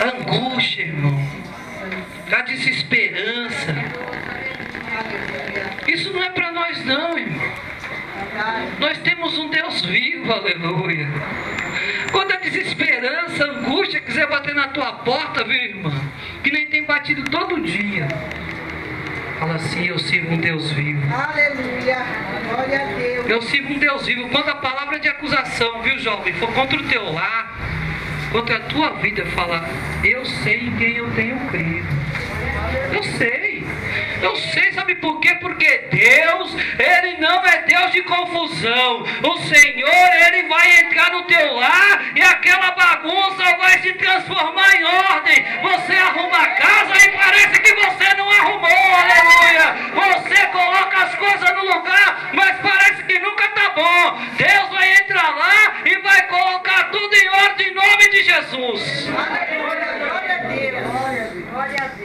A angústia, irmão. A desesperança. Isso não é para nós não, irmão. Nós temos um Deus vivo, aleluia. Quando a desesperança, a angústia quiser bater na tua porta, viu, irmão? Que nem tem batido todo dia. Fala assim: eu sirvo um Deus vivo. Aleluia. Glória a Deus. Eu sirvo um Deus vivo. Quando a palavra de acusação, viu, jovem, for contra o teu lar, contra a tua vida, fala: eu sei em quem eu tenho crido. Eu sei. Eu sei, sabe por quê? Porque Deus, Ele não é Deus de confusão. O Senhor, Ele vai entrar no teu lar e aquela bagunça vai se transformar em ordem. Você arruma a casa e parece que você não arrumou, aleluia. Você coloca as coisas no lugar, mas parece que nunca está bom. Deus vai entrar lá e vai colocar tudo em ordem em nome de Jesus. Glória a Deus. Glória a Deus.